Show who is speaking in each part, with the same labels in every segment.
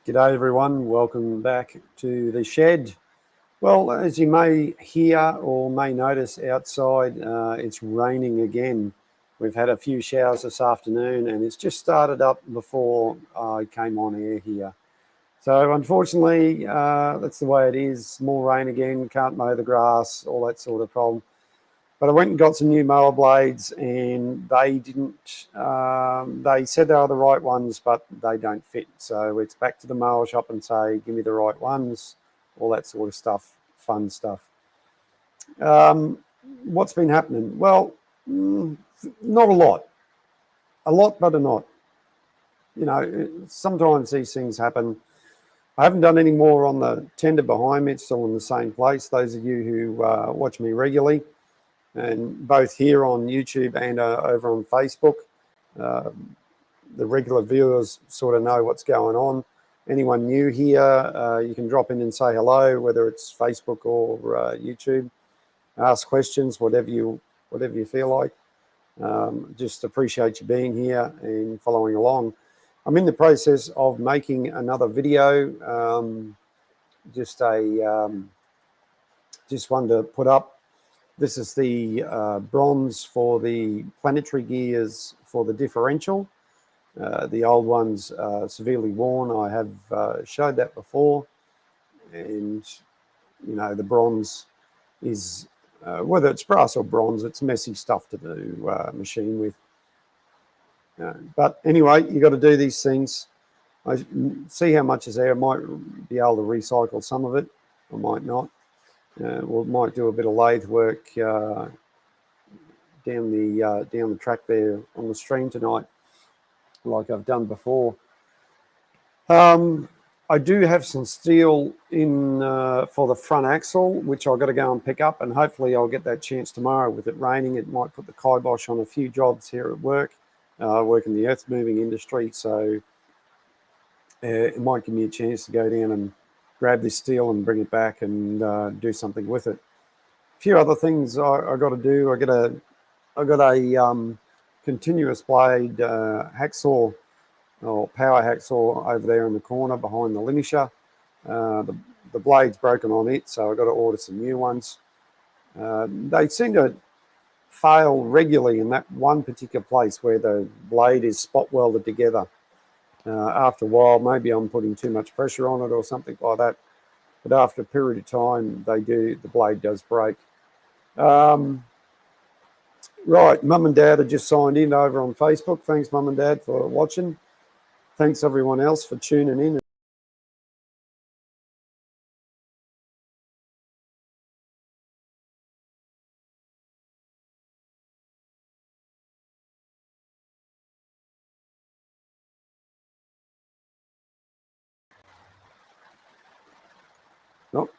Speaker 1: G'day everyone, welcome back to the shed. Well, as you may hear or may notice outside, it's raining again. We've had a few showers this afternoon and it's just started up before I came on air here. So unfortunately, that's the way it is. More rain again, can't mow the grass, all that sort of problem. But I went and got some new mower blades and they didn't, they said they are the right ones, but they don't fit. So it's back to the mower shop and say, give me the right ones, all that sort of stuff, fun stuff. What's been happening? Well, not a lot, but a not. You know, sometimes these things happen. I haven't done any more on the tender behind me. It's still in the same place. Those of you who watch me regularly, and both here on YouTube and over on Facebook, the regular viewers sort of know what's going on. Anyone new here, you can drop in and say hello, whether it's Facebook or YouTube. Ask questions, whatever you feel like. Just appreciate you being here and following along. I'm in the process of making another video, just one to put up. This is the bronze for the planetary gears for the differential. The old ones are severely worn. I have showed that before. And, you know, the bronze is, whether it's brass or bronze, it's messy stuff to do, machine with. But anyway, you got to do these things. I see how much is there. I might be able to recycle some of it. I might not. We might do a bit of lathe work down the track there on the stream tonight, like I've done before. I do have some steel in for the front axle, which I've got to go and pick up, and hopefully I'll get that chance tomorrow. With it raining, it might put the kibosh on a few jobs here at work. I work in the earth moving industry, so it might give me a chance to go down and grab this steel and bring it back and do something with it. A few other things I got to do. I got a continuous blade hacksaw or power hacksaw over there in the corner behind the linisher. The blade's broken on it, so I got to order some new ones. They seem to fail regularly in that one particular place where the blade is spot welded together. After a while, maybe I'm putting too much pressure on it or something like that. But after a period of time, the blade does break. Right, Mum and Dad have just signed in over on Facebook. Thanks, Mum and Dad, for watching. Thanks, everyone else, for tuning in. Oh,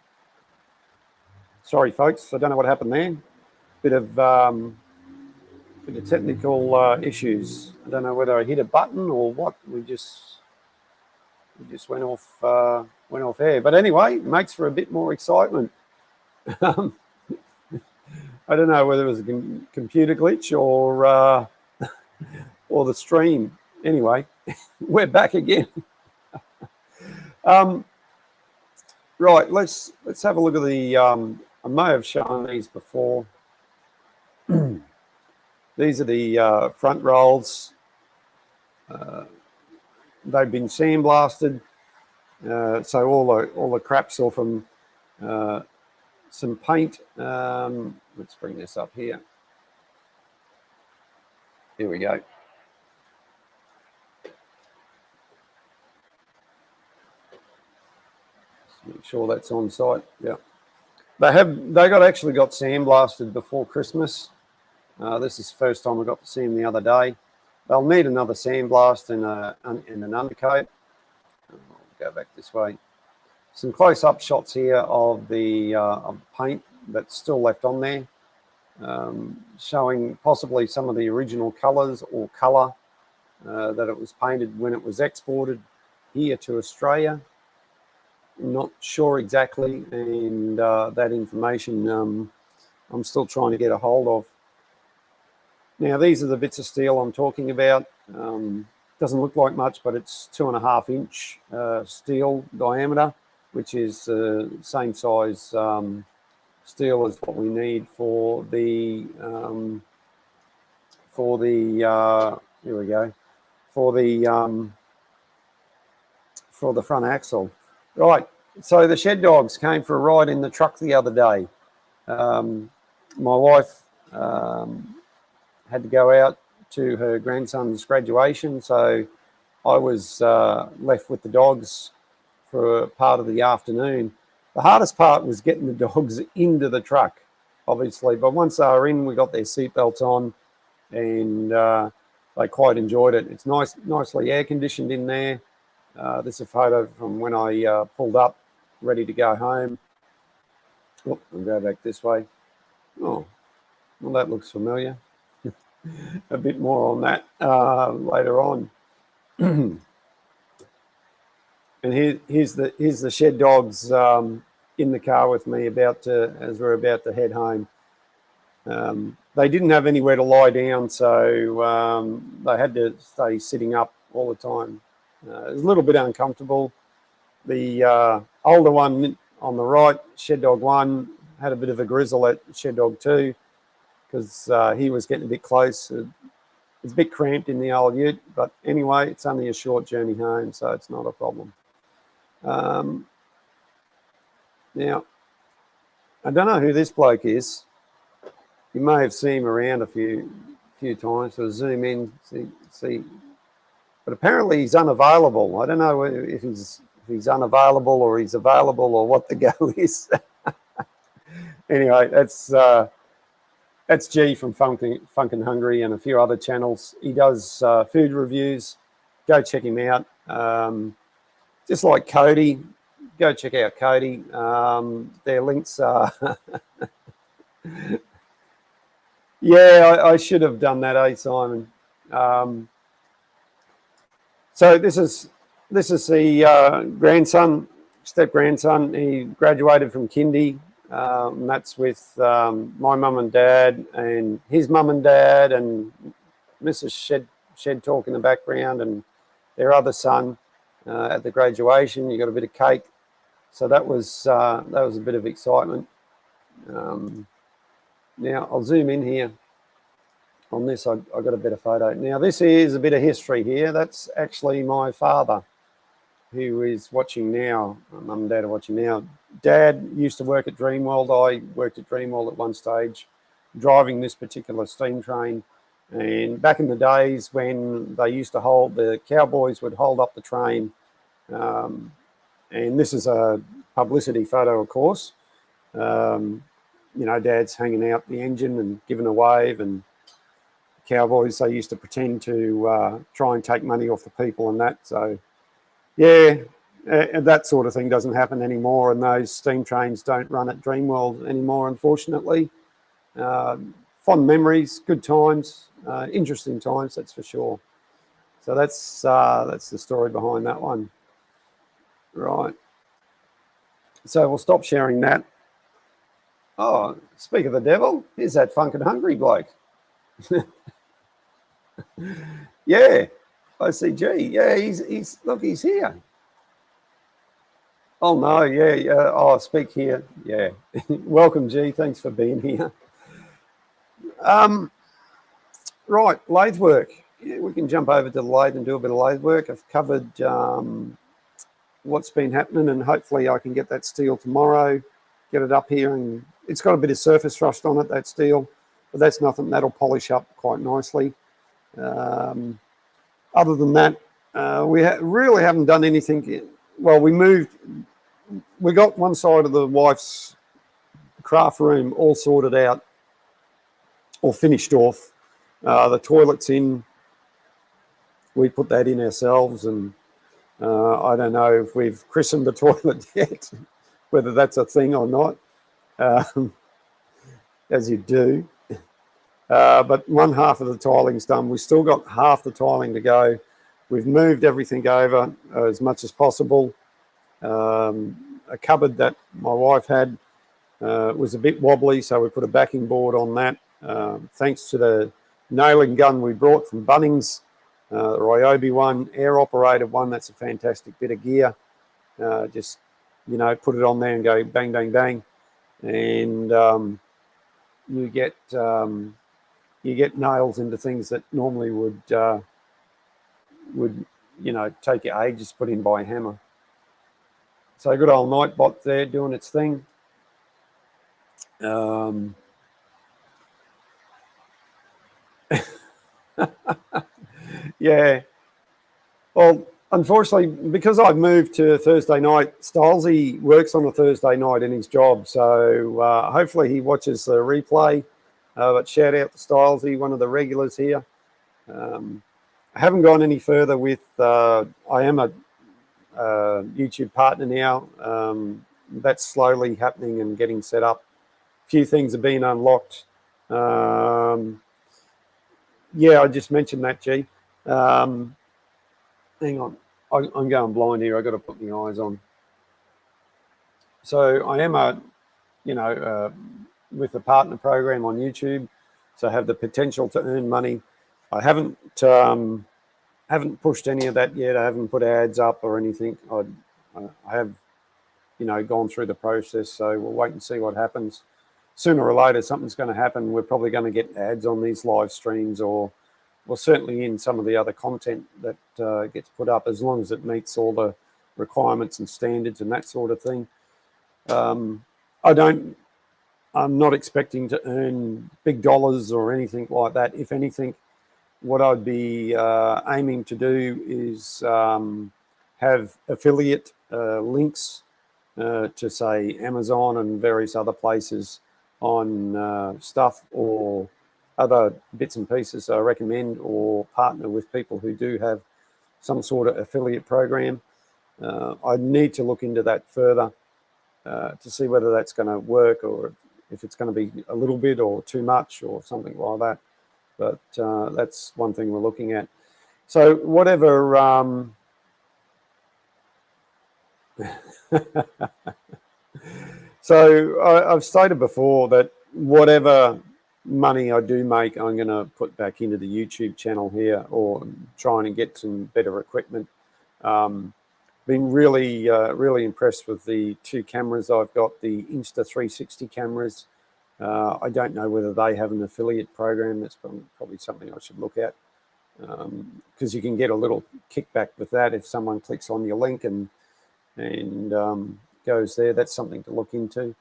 Speaker 1: sorry, folks. I don't know what happened there. Bit of technical issues. I don't know whether I hit a button or what. We just went off air. But anyway, it makes for a bit more excitement. I don't know whether it was a computer glitch or the stream. Anyway, we're back again. Right, let's have a look at the. I may have shown these before. These are the front rolls. They've been sandblasted, so all the crap's off from some paint. Let's bring this up here. Here we go. Make sure that's on site. Yeah, they actually got sandblasted before Christmas. This is the first time I got to see them the other day. They'll need another sandblast and an undercoat. I'll go back this way. Some close-up shots here of the paint that's still left on there, showing possibly some of the original colours or colour that it was painted when it was exported here to Australia. Not sure exactly, and that information I'm still trying to get a hold of. Now, these are the bits of steel I'm talking about. Doesn't look like much, but it's 2.5 inch steel diameter, which is same size steel as what we need for the here we go, for the front axle. Right, so the shed dogs came for a ride in the truck the other day. My wife had to go out to her grandson's graduation, so I was left with the dogs for part of the afternoon. The hardest part was getting the dogs into the truck, obviously, but once they were in, we got their seatbelts on, and they quite enjoyed it. It's nicely air conditioned in there. This is a photo from when I pulled up, ready to go home. Oh, I'll go back this way. Oh, well, that looks familiar. A bit more on that later on. And here's the shed dogs in the car with me as we're about to head home. They didn't have anywhere to lie down, so they had to stay sitting up all the time. It was a little bit uncomfortable. The older one on the right, Shed Dog 1, had a bit of a grizzle at Shed Dog 2 because he was getting a bit close. It's a bit cramped in the old ute, but anyway, it's only a short journey home, so it's not a problem. Now, I don't know who this bloke is. You may have seen him around a few times. So zoom in, see. But apparently he's unavailable. I don't know if he's unavailable or he's available or what the go is. Anyway, that's G from Funkin' Hungry and a few other channels. He does food reviews. Go check him out. Just like Cody, go check out Cody. Their links are... Yeah, I should have done that, Simon? So this is the grandson, step-grandson. He graduated from kindy, and that's with my mum and dad and his mum and dad and Mrs. Shed Talk in the background and their other son at the graduation. You got a bit of cake. So that was a bit of excitement. Now, I'll zoom in here on this. I got a better photo. Now, this is a bit of history here. That's actually my father, who is watching now. Mum and Dad are watching now. Dad used to work at Dreamworld. I worked at Dreamworld at one stage, driving this particular steam train. And back in the days when they used to the cowboys would hold up the train. And this is a publicity photo, of course. You know, Dad's hanging out the engine and giving a wave, and cowboys, they used to pretend to try and take money off the people and that. So, yeah, that sort of thing doesn't happen anymore, and those steam trains don't run at Dreamworld anymore, unfortunately. Fond memories, good times, interesting times, that's for sure. So that's the story behind that one. Right. So we'll stop sharing that. Oh, speak of the devil, here's that Funkin' Hungry bloke. Yeah, OCG. Yeah, he's here. Oh no, yeah. Oh, speak here. Yeah. Welcome, G. Thanks for being here. Right, lathe work. Yeah, we can jump over to the lathe and do a bit of lathe work. I've covered what's been happening, and hopefully I can get that steel tomorrow, get it up here, and it's got a bit of surface rust on it, that steel, but that's nothing. That'll polish up quite nicely. Other than that, we really haven't done anything. Well, we got one side of the wife's craft room all sorted out or finished off. The toilet's in. We put that in ourselves, and I don't know if we've christened the toilet yet, whether that's a thing or not, as you do. But one half of the tiling's done. We've still got half the tiling to go. We've moved everything over as much as possible. A cupboard that my wife had was a bit wobbly, so we put a backing board on that. Thanks to the nailing gun we brought from Bunnings, The Ryobi one, air operated one, that's a fantastic bit of gear. Just, you know, put it on there and go bang, bang, bang. And you get nails into things that normally would you know, take you ages to put in by a hammer. So good old Nightbot there doing its thing. Yeah. Well, unfortunately, because I've moved to Thursday night, Stylesy works on a Thursday night in his job. So hopefully he watches the replay. But shout out to Stylesy, one of the regulars here. I haven't gone any further with, I am a YouTube partner now. That's slowly happening and getting set up. A few things have been unlocked. Yeah, I just mentioned that, G. Hang on, I'm going blind here. I've got to put my eyes on. So I am with the partner program on YouTube, so I have the potential to earn money. I haven't pushed any of that yet. I haven't put ads up or anything. I have, you know, gone through the process. So we'll wait and see what happens. Sooner or later, something's going to happen. We're probably going to get ads on these live streams, or well, certainly in some of the other content that gets put up, as long as it meets all the requirements and standards and that sort of thing. I'm not expecting to earn big dollars or anything like that. If anything, what I'd be aiming to do is have affiliate links to, say, Amazon and various other places on stuff or other bits and pieces I recommend, or partner with people who do have some sort of affiliate program. I need to look into that further to see whether that's going to work, or if it's going to be a little bit or too much or something like that. But that's one thing we're looking at. So whatever... So I've stated before that whatever money I do make, I'm going to put back into the YouTube channel here, or trying to get some better equipment. Been really, really impressed with the two cameras I've got, the Insta360 cameras. I don't know whether they have an affiliate program. That's probably something I should look at, because you can get a little kickback with that if someone clicks on your link and goes there. That's something to look into.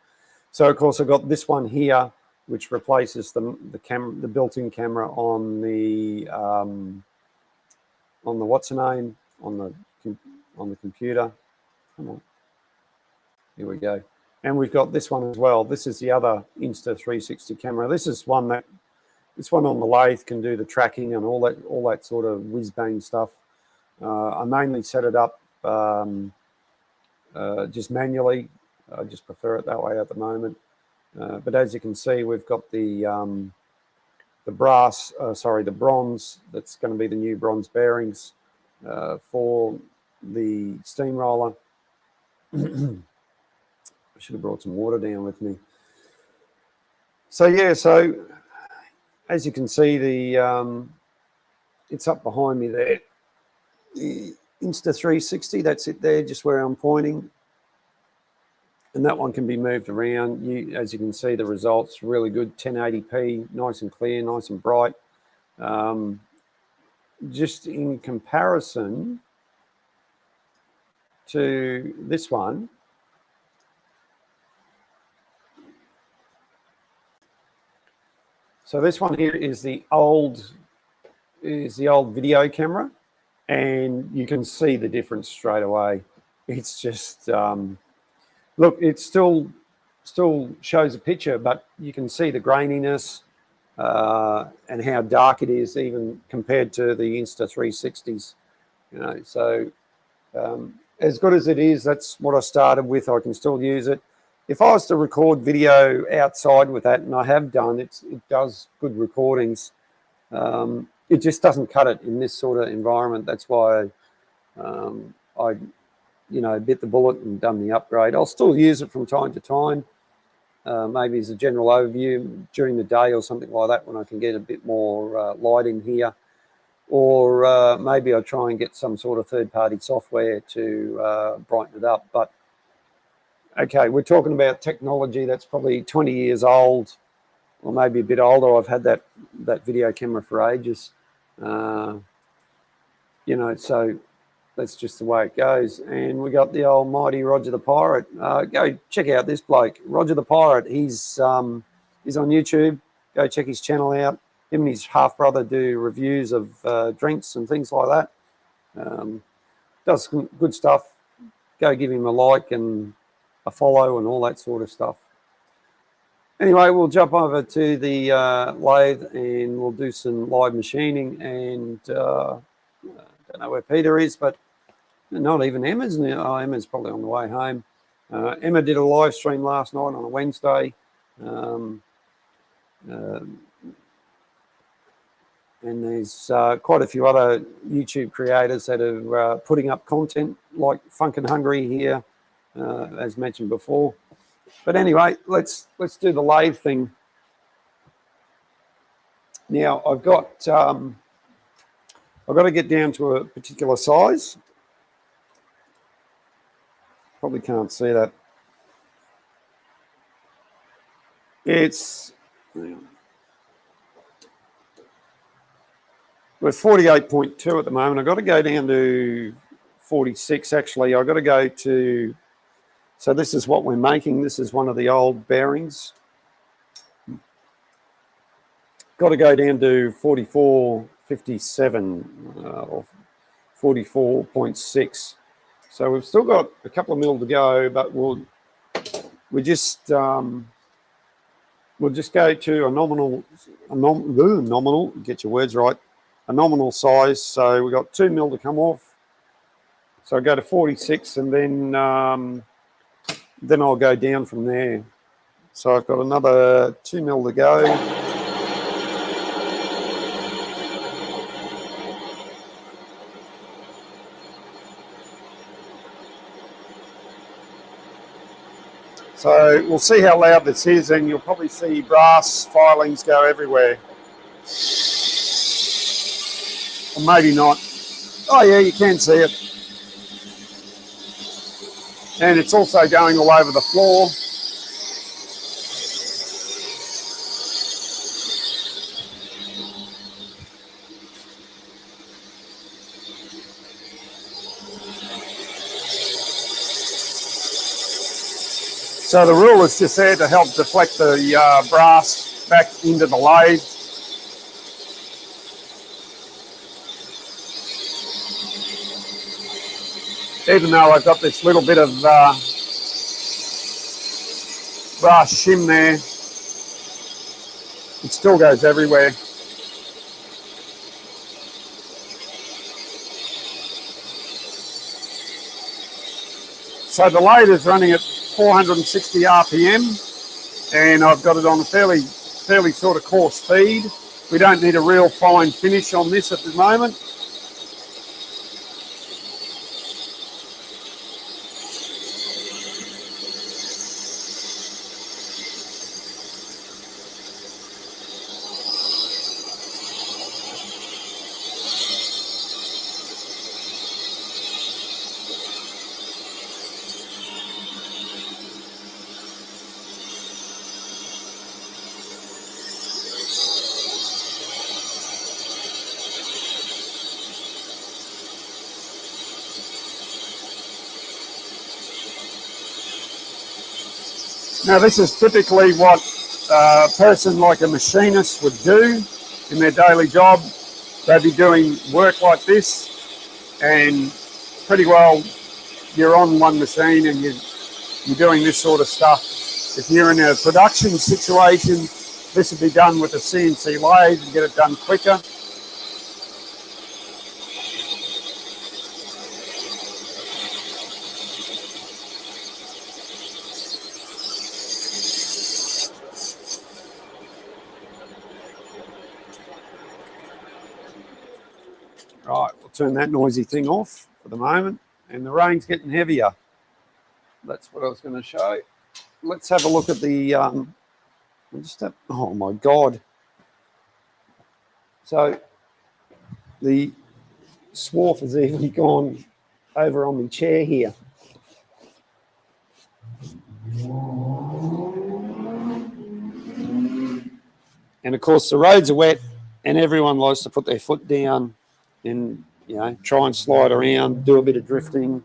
Speaker 1: So of course I've got this one here, which replaces the built-in camera on the what's the name, on the computer. Come on, here we go. And we've got this one as well. This is the other Insta360 camera. This one on the lathe can do the tracking and all that sort of whiz-bang stuff. I mainly set it up just manually. I just prefer it that way at the moment. But as you can see, we've got the bronze. That's going to be the new bronze bearings for the steamroller. I should have brought some water down with me. So yeah, so as you can see, it's up behind me there. The Insta360, that's it there, just where I'm pointing. And that one can be moved around. As you can see, the results really good, 1080p, nice and clear, nice and bright. Just in comparison to this one, so this one here is the old video camera, and you can see the difference straight away. It's just look, it still shows a picture, but you can see the graininess and how dark it is, even compared to the Insta360s. You know, so as good as it is, that's what I started with. I can still use it. If I was to record video outside with that, and I have done, it does good recordings. It just doesn't cut it in this sort of environment. That's why I bit the bullet and done the upgrade. I'll still use it from time to time, maybe as a general overview during the day or something like that, when I can get a bit more light in here, or maybe I'll try and get some sort of third-party software to brighten it up. But okay, we're talking about technology that's probably 20 years old, or maybe a bit older. I've had that video camera for ages. You know, so that's just the way it goes. And we got the old mighty Roger the Pirate. Go check out this bloke, Roger the Pirate. He's on YouTube. Go check his channel out. Him and his half-brother do reviews of drinks and things like that. Does some good stuff. Go give him a like and a follow and all that sort of stuff. Anyway, we'll jump over to the lathe and we'll do some live machining. And I don't know where Peter is, but not even Emma's now. Oh, Emma's probably on the way home. Emma did a live stream last night on a Wednesday. And there's quite a few other YouTube creators that are putting up content like Funkin' Hungry here, as mentioned before. But anyway, let's do the lathe thing. Now I've got to get down to a particular size. Probably can't see that. It's we're 48.2 at the moment. I've got to go down to 46 actually. I've got to go to, so this is what we're making. This is one of the old bearings. Got to go down to 44.57 or 44.6. So we've still got a couple of mil to go, but we'll just go to a nominal, get your words right, a nominal size. So we've got 2 mil to come off. So I go to 46 and then I'll go down from there. So I've got another 2 mil to go. So we'll see how loud this is, and you'll probably see brass filings go everywhere. Or maybe not. Oh yeah, you can see it. And it's also going all over the floor. So the ruler's just there to help deflect the brass back into the lathe. Even though I've got this little bit of brass shim there, it still goes everywhere. So the lathe is running at 460 RPM, and I've got it on a fairly sort of coarse speed. We don't need a real fine finish on this at the moment. Now this is typically what a person like a machinist would do in their daily job. They'd be doing work like this, and pretty well you're on one machine and you're doing this sort of stuff. If you're in a production situation, this would be done with a CNC lathe and get it done quicker. Right, we'll turn that noisy thing off for the moment. And the rain's getting heavier. That's what I was going to show. Let's have a look at the, oh my God. So the swarf has even gone over on my chair here. And of course, the roads are wet, and everyone likes to put their foot down and, you know, try and slide around, do a bit of drifting,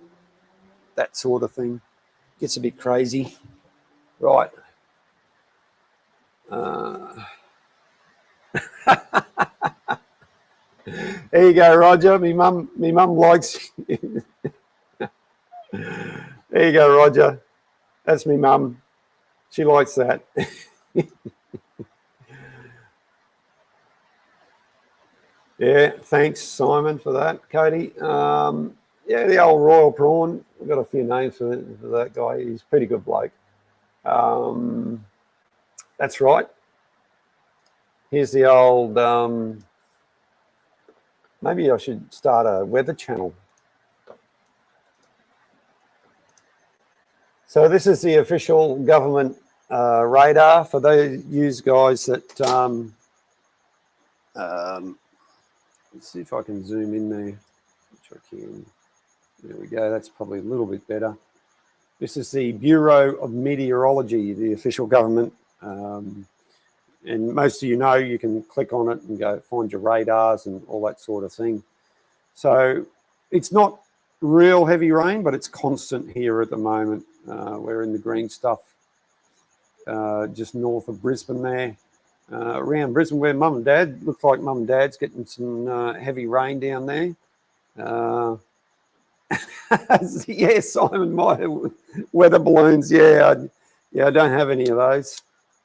Speaker 1: that sort of thing. Gets a bit crazy. Right. There you go, Roger. Me mum likes. There you go, Roger. That's me mum. She likes that. Yeah, thanks, Simon, for that. Cody. Yeah, the old Royal Prawn. I've got a few names for that guy. He's a pretty good bloke. That's right. Here's the old. Maybe I should start a weather channel. So this is the official government radar for those you guys that. Let's see if I can zoom in there, which I can. There we go. That's probably a little bit better. This is the Bureau of Meteorology, the official government. And most of you know, you can click on it and go find your radars and all that sort of thing. So it's not real heavy rain, but it's constant here at the moment. We're in the green stuff just north of Brisbane there. Around Brisbane where Mum and Dad, looks like Mum and Dad's getting some heavy rain down there. Yeah, Simon, my weather balloons. Yeah, I don't have any of those.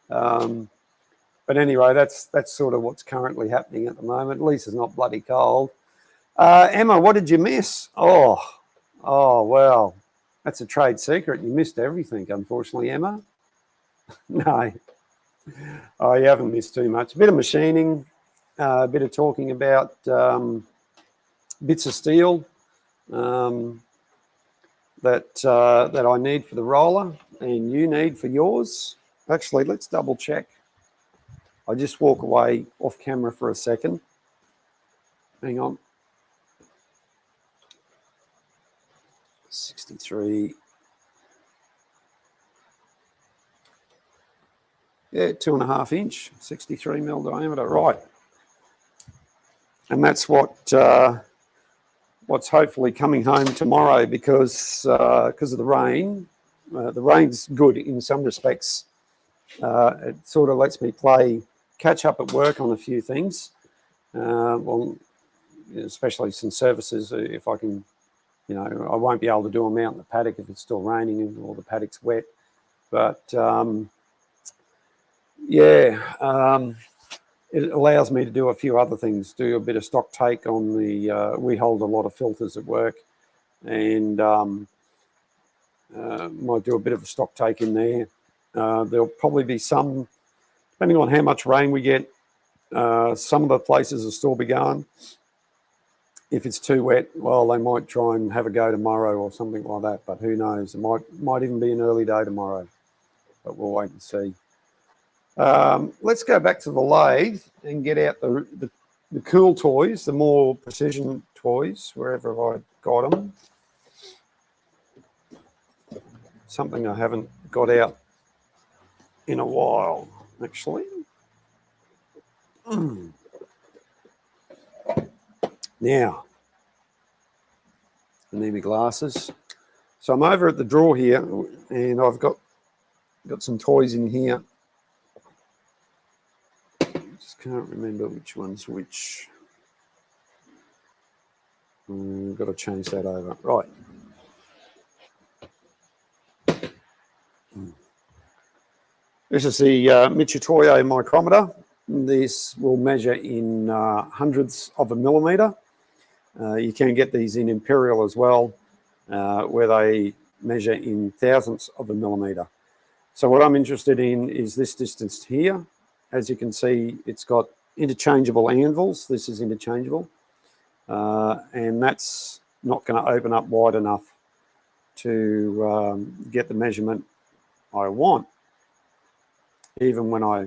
Speaker 1: But anyway, that's sort of what's currently happening at the moment. At least it's not bloody cold. Emma, what did you miss? Oh, well, that's a trade secret. You missed everything, unfortunately, Emma. No. Oh, you haven't missed too much. A bit of machining, a bit of talking about bits of steel that I need for the roller and you need for yours. Actually, let's double check. I'll just walk away off camera for a second. Hang on. 63. Yeah, 2.5 inch, 63 mil diameter, right. And that's what's hopefully coming home tomorrow because of the rain. The rain's good in some respects. It sort of lets me play catch up at work on a few things. Well, especially some services, if I can, you know, I won't be able to do them out in the paddock if it's still raining or the paddock's wet. But it allows me to do a few other things, do a bit of stock take on the, we hold a lot of filters at work and might do a bit of a stock take in there. There'll probably be some, depending on how much rain we get, some of the places will still be going. If it's too wet, well, they might try and have a go tomorrow or something like that, but who knows? It might even be an early day tomorrow, but we'll wait and see. Let's go back to the lathe and get out the cool toys, the more precision toys, wherever I got them. Something I haven't got out in a while, actually. Now, I need my glasses. So I'm over at the drawer here, and I've got some toys in here. Just can't remember which one's which. Got to change that over. Right. This is the Michitoyo micrometer. This will measure in hundredths of a millimetre. You can get these in Imperial as well, where they measure in thousandths of a millimetre. So what I'm interested in is this distance here. As you can see, it's got interchangeable anvils. This is interchangeable. And that's not going to open up wide enough to get the measurement I want, even when I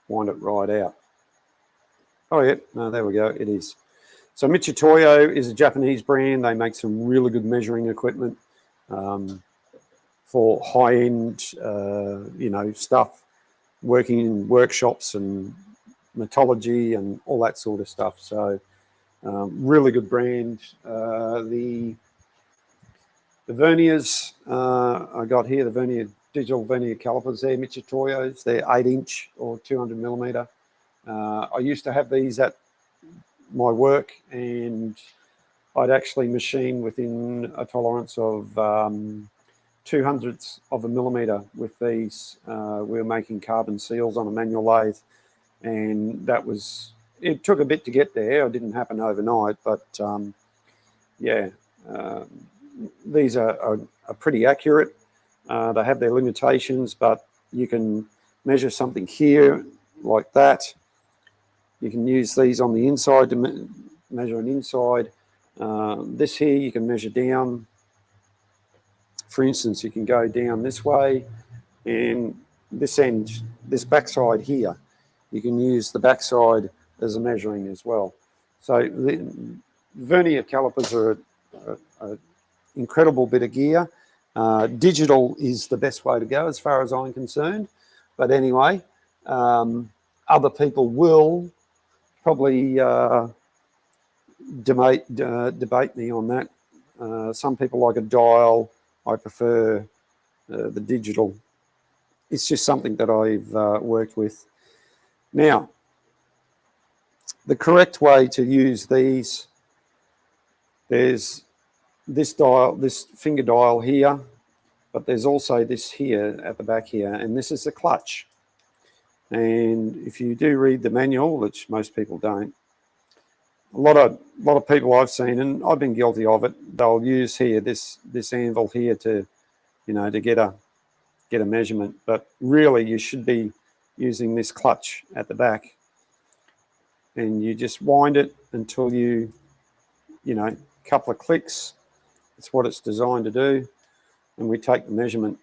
Speaker 1: wind it right out. Oh, yeah, no, there we go, it is. So Mitutoyo is a Japanese brand. They make some really good measuring equipment for high-end, stuff, working in workshops and metallurgy and all that sort of stuff. So really good brand. The verniers I got here, the vernier digital vernier calipers there, Mitutoyos. They're 8-inch or 200 millimeter. I used to have these at my work, and I'd actually machine within a tolerance of 200ths of a millimeter with these. We were making carbon seals on a manual lathe, and it took a bit to get there. It didn't happen overnight, but these are pretty accurate. They have their limitations, but you can measure something here like that. You can use these on the inside to measure an inside. This here you can measure down. For instance, you can go down this way, and this end, this backside here, you can use the backside as a measuring as well. So the vernier calipers are an incredible bit of gear. Digital is the best way to go as far as I'm concerned. But anyway, other people will probably debate me on that. Some people like a dial. I prefer the digital. It's just something that I've worked with. Now, the correct way to use these, there's this dial, this finger dial here, but there's also this here at the back here, and this is the clutch. And if you do read the manual, which most people don't, a lot of people I've seen, and I've been guilty of it, they'll use here this anvil here to, to get a measurement. But really, you should be using this clutch at the back, and you just wind it until you couple of clicks. It's what it's designed to do, and we take the measurement.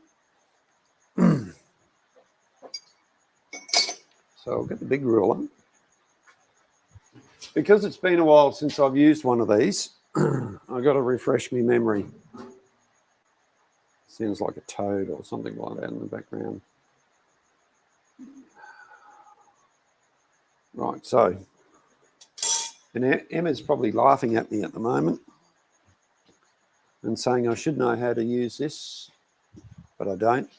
Speaker 1: So I'll get the big ruler. Because it's been a while since I've used one of these, I've got to refresh my memory. Sounds like a toad or something like that in the background. Right, so, and Emma's probably laughing at me at the moment and saying I should know how to use this, but I don't.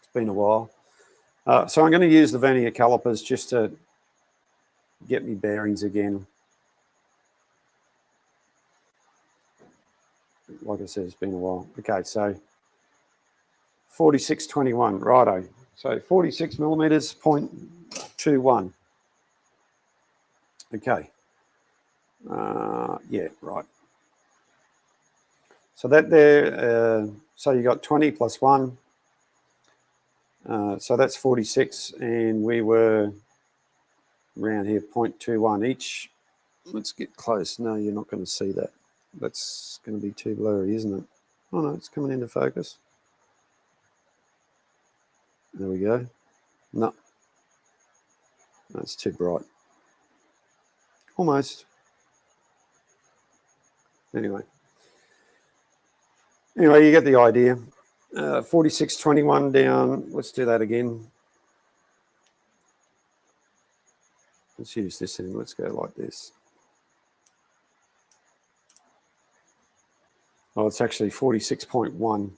Speaker 1: It's been a while. So I'm going to use the vernier calipers just to get me bearings again. Like I said, it's been a while. Okay, so 4621, righto. So 46 millimeters, 0.21. Okay. Yeah, right. So that there, so you got 20 plus 1. So that's 46, and we were around here 0.21 each. Let's get close. No, you're not going to see that. That's going to be too blurry, isn't it? Oh no, it's coming into focus. There we go. No, that's too bright. Almost. Anyway, you get the idea. 4621 down. Let's do that again. Let's use this end. Let's go like this. Oh, it's actually 46.1.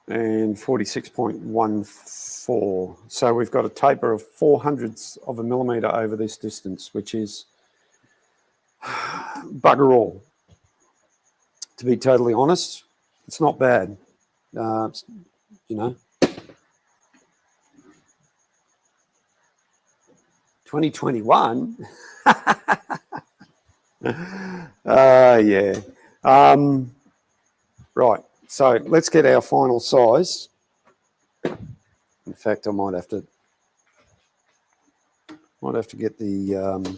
Speaker 1: And 46.14. So we've got a taper of 400ths of a millimeter over this distance, which is bugger all. To be totally honest, it's not bad. 2021. Yeah. Right. So let's get our final size. In fact, I might have to get the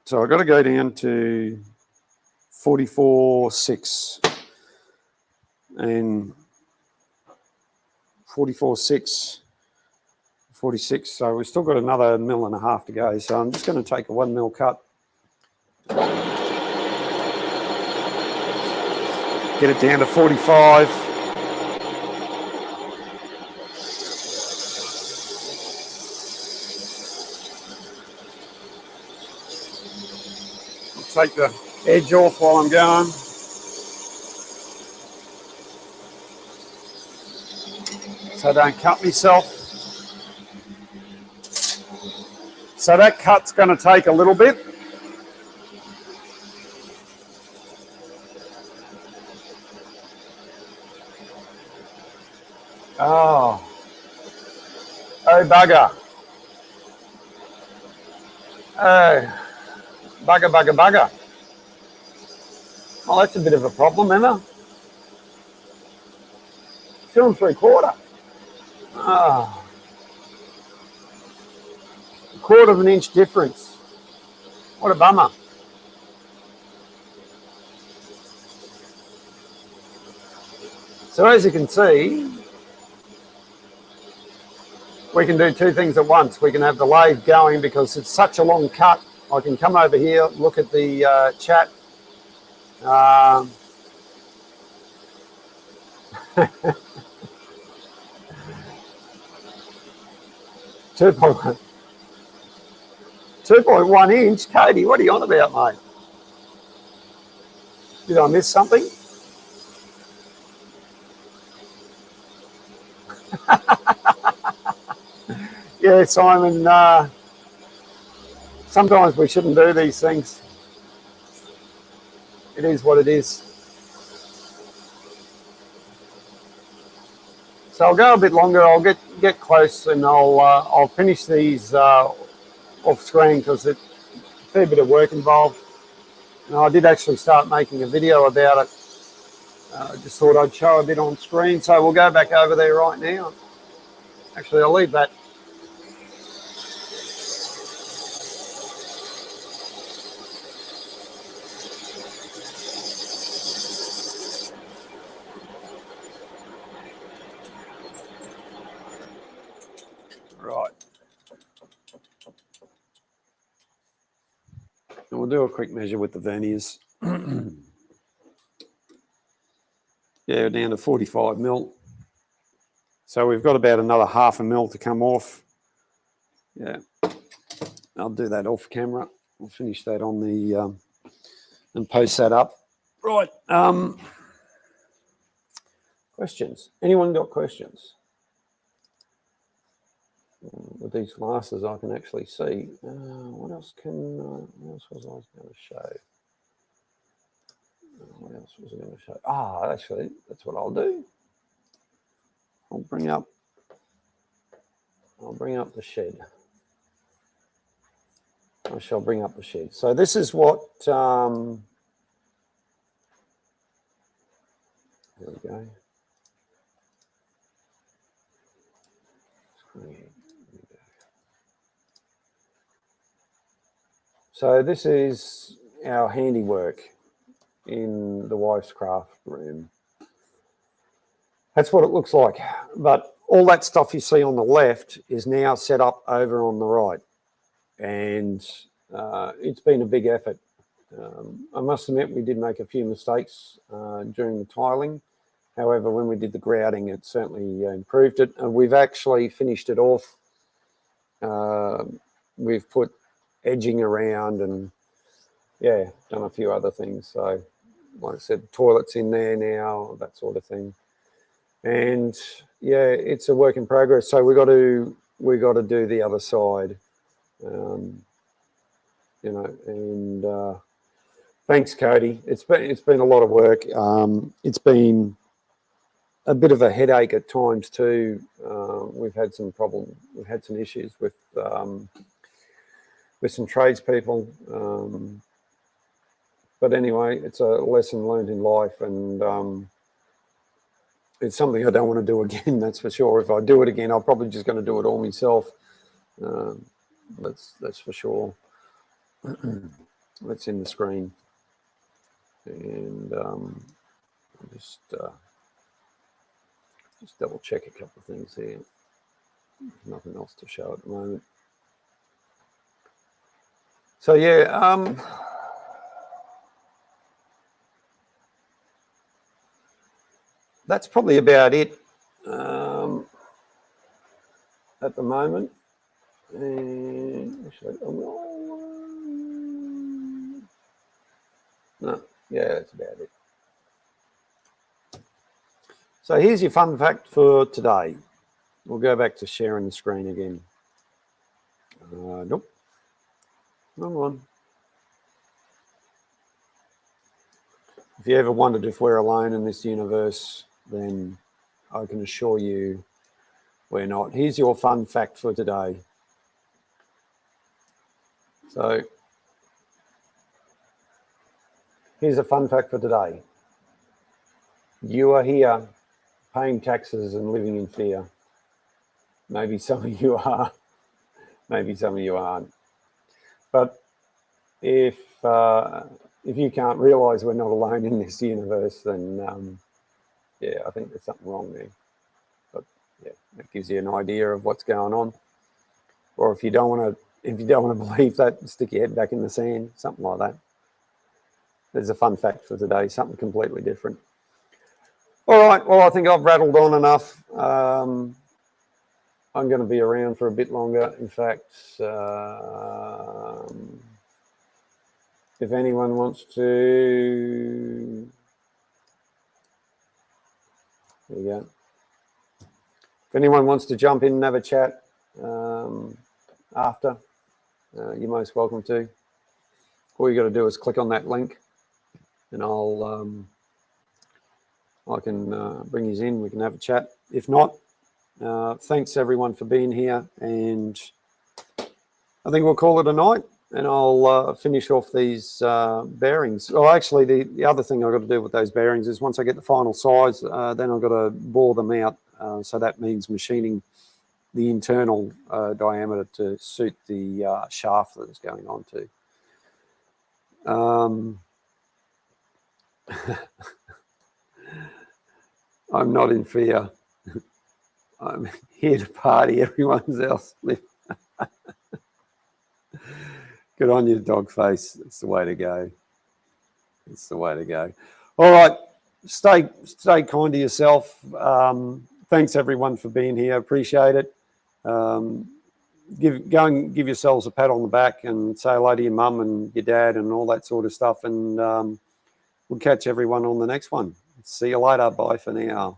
Speaker 1: So I've got to go down to 44.6 and 44.6, 46. So we've still got another 1.5 mil to go. So I'm just going to take a 1 mil cut. Get it down to 45. Take the edge off while I'm going. So I don't cut myself. So that cut's going to take a little bit. Oh bugger. Oh, bugger. Oh, that's a bit of a problem, Emma. 2 3/4. Oh. 1/4 of an inch difference. What a bummer. So as you can see, we can do two things at once. We can have the lathe going because it's such a long cut. I can come over here, look at the chat. 2.1 inch. Katie, what are you on about, mate? Did I miss something? Yeah, Simon, sometimes we shouldn't do these things. It is what it is. So I'll go a bit longer. I'll get close and I'll finish these off screen because it's a fair bit of work involved. And I did actually start making a video about it. I just thought I'd show a bit on screen. So we'll go back over there right now. Actually, I'll leave that. Right. And we'll do a quick measure with the verniers. Yeah, down to 45 mil. So we've got about another 0.5 mil to come off. Yeah, I'll do that off camera. We'll finish that on the and post that up. Right. Questions? Anyone got questions? With these glasses, I can actually see. What else was I going to show? What else was I going to show? Actually, that's what I'll do. I'll bring up the shed. I shall bring up the shed. So this is what. There we go. So this is our handiwork in the wife's craft room. That's what it looks like. But all that stuff you see on the left is now set up over on the right. And it's been a big effort. I must admit we did make a few mistakes during the tiling. However, when we did the grouting, it certainly improved it. And we've actually finished it off. We've put edging around and, yeah, done a few other things. So, like I said, toilets in there now, that sort of thing. And, yeah, it's a work in progress. So we got to do the other side, you know, and thanks, Cody. It's been a lot of work. It's been a bit of a headache at times too. We've had some issues with some tradespeople. But anyway, it's a lesson learned in life, and it's something I don't want to do again. That's for sure. If I do it again, I'm probably just going to do it all myself. That's for sure. That's in the screen. And just double check a couple of things here. Nothing else to show at the moment. So yeah, that's probably about it at the moment. And actually, no, yeah, that's about it. So here's your fun fact for today. We'll go back to sharing the screen again. Nope. Come on. If you ever wondered if we're alone in this universe, then I can assure you we're not. Here's your fun fact for today. So here's a fun fact for today. You are here paying taxes and living in fear. Maybe some of you are, maybe some of you aren't. But if you can't realise we're not alone in this universe, then yeah, I think there's something wrong there. But yeah, that gives you an idea of what's going on. Or if you don't want to believe that, stick your head back in the sand, something like that. There's a fun fact for today, something completely different. All right, well, I think I've rattled on enough. I'm going to be around for a bit longer. In fact, if anyone wants to, there you go. If anyone wants to jump in and have a chat after, you're most welcome to. All you got to do is click on that link, and I can bring you in. We can have a chat. If not, thanks everyone for being here, and I think we'll call it a night. And I'll finish off these bearings. Oh, actually, the other thing I've got to do with those bearings is once I get the final size, then I've got to bore them out. So that means machining the internal diameter to suit the shaft that is going on to. I'm not in fear. I'm here to party. Everyone's else. Good on you, dog face. It's the way to go. It's the way to go. All right. Stay kind to yourself. Thanks everyone for being here. Appreciate it. Go and give yourselves a pat on the back and say hello to your mum and your dad and all that sort of stuff. And we'll catch everyone on the next one. See you later. Bye for now.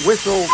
Speaker 1: Whistle.